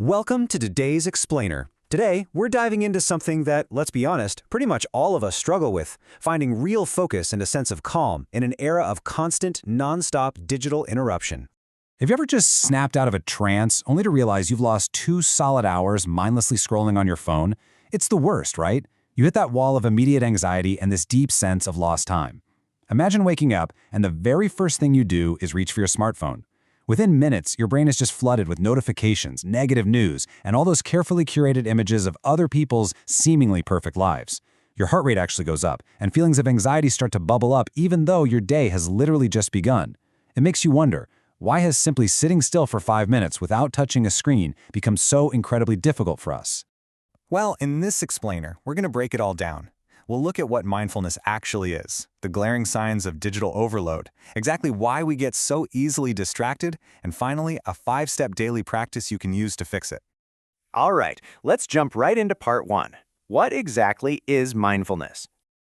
Welcome to today's Explainer. Today, we're diving into something that, let's be honest, pretty much all of us struggle with, finding real focus and a sense of calm in an era of constant, non-stop digital interruption. Have you ever just snapped out of a trance only to realize you've lost 2 solid hours mindlessly scrolling on your phone? It's the worst, right? You hit that wall of immediate anxiety and this deep sense of lost time. Imagine waking up and the very first thing you do is reach for your smartphone. Within minutes, your brain is just flooded with notifications, negative news, and all those carefully curated images of other people's seemingly perfect lives. Your heart rate actually goes up, and feelings of anxiety start to bubble up even though your day has literally just begun. It makes you wonder, why has simply sitting still for 5 minutes without touching a screen become so incredibly difficult for us? Well, in this explainer, we're going to break it all down. We'll look at what mindfulness actually is, the glaring signs of digital overload, exactly why we get so easily distracted, and finally, a 5-step daily practice you can use to fix it. All right, let's jump right into part 1. What exactly is mindfulness?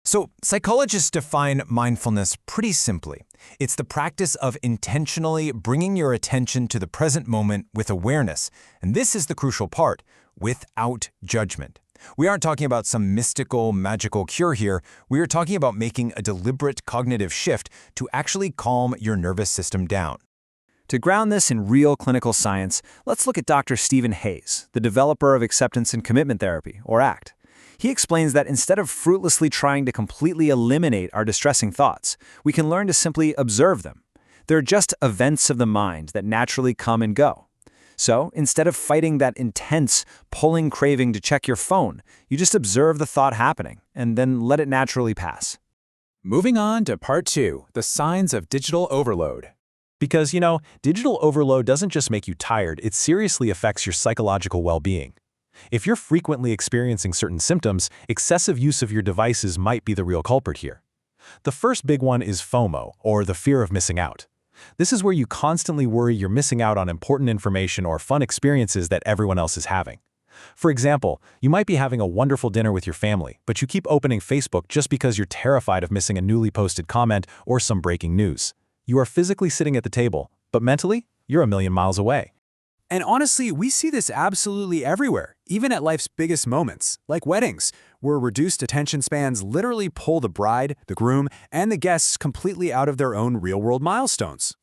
So, psychologists define mindfulness pretty simply. It's the practice of intentionally bringing your attention to the present moment with awareness, and this is the crucial part, without judgment. We aren't talking about some mystical, magical cure here. We are talking about making a deliberate cognitive shift to actually calm your nervous system down. To ground this in real clinical science, let's look at Dr. Stephen Hayes, the developer of acceptance and commitment therapy, or ACT. He explains that instead of fruitlessly trying to completely eliminate our distressing thoughts, we can learn to simply observe them. They're just events of the mind that naturally come and go. So, instead of fighting that intense, pulling craving to check your phone, you just observe the thought happening, and then let it naturally pass. Moving on to part 2, the signs of digital overload. Because, digital overload doesn't just make you tired, it seriously affects your psychological well-being. If you're frequently experiencing certain symptoms, excessive use of your devices might be the real culprit here. The first big one is FOMO, or the fear of missing out. This is where you constantly worry you're missing out on important information or fun experiences that everyone else is having. For example, you might be having a wonderful dinner with your family, but you keep opening Facebook just because you're terrified of missing a newly posted comment or some breaking news. You are physically sitting at the table, but mentally, you're a million miles away. And honestly, we see this absolutely everywhere, even at life's biggest moments, like weddings, where reduced attention spans literally pull the bride, the groom, and the guests completely out of their own real-world milestones.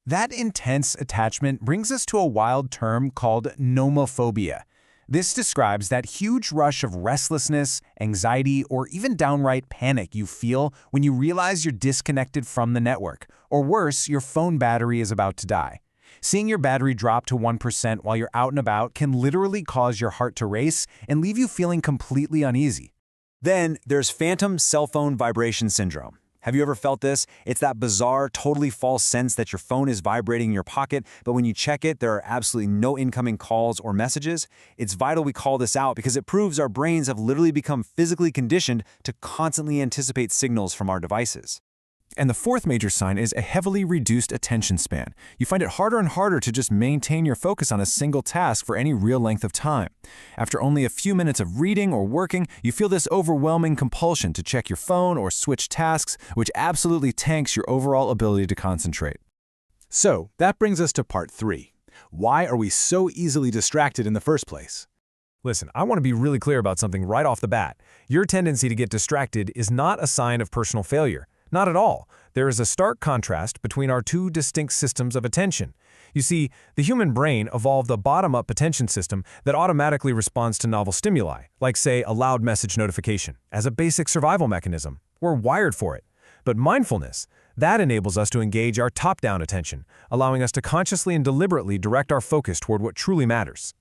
That intense attachment brings us to a wild term called nomophobia. This describes that huge rush of restlessness, anxiety, or even downright panic you feel when you realize you're disconnected from the network, or worse, your phone battery is about to die. Seeing your battery drop to 1% while you're out and about can literally cause your heart to race and leave you feeling completely uneasy. Then there's phantom cell phone vibration syndrome. Have you ever felt this? It's that bizarre, totally false sense that your phone is vibrating in your pocket, but when you check it, there are absolutely no incoming calls or messages. It's vital we call this out because it proves our brains have literally become physically conditioned to constantly anticipate signals from our devices. And the fourth major sign is a heavily reduced attention span. You find it harder and harder to just maintain your focus on a single task for any real length of time. After only a few minutes of reading or working, you feel this overwhelming compulsion to check your phone or switch tasks, which absolutely tanks your overall ability to concentrate. So, that brings us to part 3. Why are we so easily distracted in the first place? Listen, I want to be really clear about something right off the bat. Your tendency to get distracted is not a sign of personal failure. Not at all. There is a stark contrast between our two distinct systems of attention. You see, the human brain evolved a bottom-up attention system that automatically responds to novel stimuli, like, say, a loud message notification, as a basic survival mechanism. We're wired for it. But mindfulness, that enables us to engage our top-down attention, allowing us to consciously and deliberately direct our focus toward what truly matters.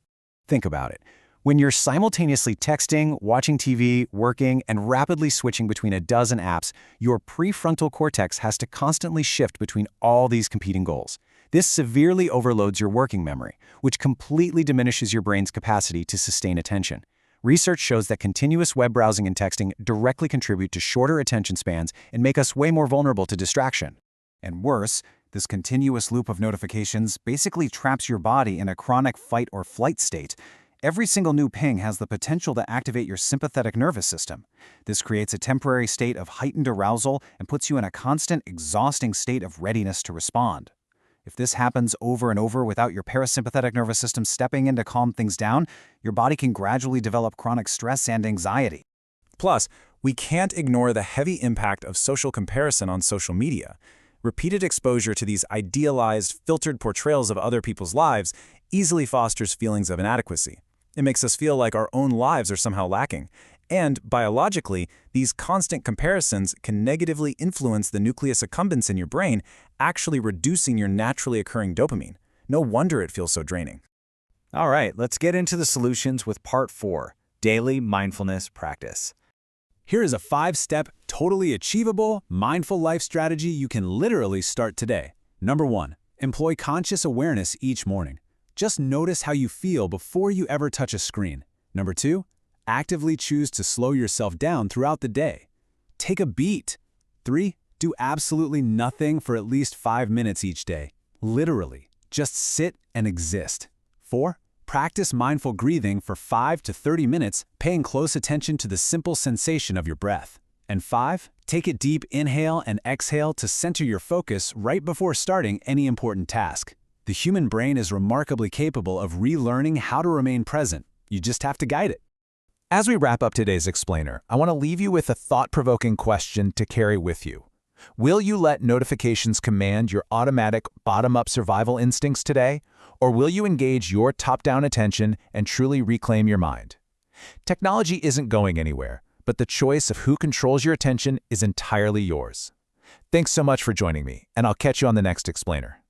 Think about it. When you're simultaneously texting, watching TV, working, and rapidly switching between a dozen apps, your prefrontal cortex has to constantly shift between all these competing goals. This severely overloads your working memory, which completely diminishes your brain's capacity to sustain attention. Research shows that continuous web browsing and texting directly contribute to shorter attention spans and make us way more vulnerable to distraction. And worse, this continuous loop of notifications basically traps your body in a chronic fight or flight state. Every single new ping has the potential to activate your sympathetic nervous system. This creates a temporary state of heightened arousal and puts you in a constant, exhausting state of readiness to respond. If this happens over and over without your parasympathetic nervous system stepping in to calm things down, your body can gradually develop chronic stress and anxiety. Plus, we can't ignore the heavy impact of social comparison on social media. Repeated exposure to these idealized, filtered portrayals of other people's lives easily fosters feelings of inadequacy. It makes us feel like our own lives are somehow lacking. And biologically, these constant comparisons can negatively influence the nucleus accumbens in your brain, actually reducing your naturally occurring dopamine. No wonder it feels so draining. All right, let's get into the solutions with Part 4, Daily Mindfulness Practice. Here is a 5-step, totally achievable, mindful life strategy you can literally start today. Number 1, employ conscious awareness each morning. Just notice how you feel before you ever touch a screen. Number 2, actively choose to slow yourself down throughout the day. Take a beat. 3, do absolutely nothing for at least 5 minutes each day. Literally, just sit and exist. 4, practice mindful breathing for 5 to 30 minutes, paying close attention to the simple sensation of your breath. And 5, take a deep inhale and exhale to center your focus right before starting any important task. The human brain is remarkably capable of relearning how to remain present. You just have to guide it. As we wrap up today's explainer, I want to leave you with a thought-provoking question to carry with you. Will you let notifications command your automatic bottom-up survival instincts today, or will you engage your top-down attention and truly reclaim your mind? Technology isn't going anywhere, but the choice of who controls your attention is entirely yours. Thanks so much for joining me, and I'll catch you on the next explainer.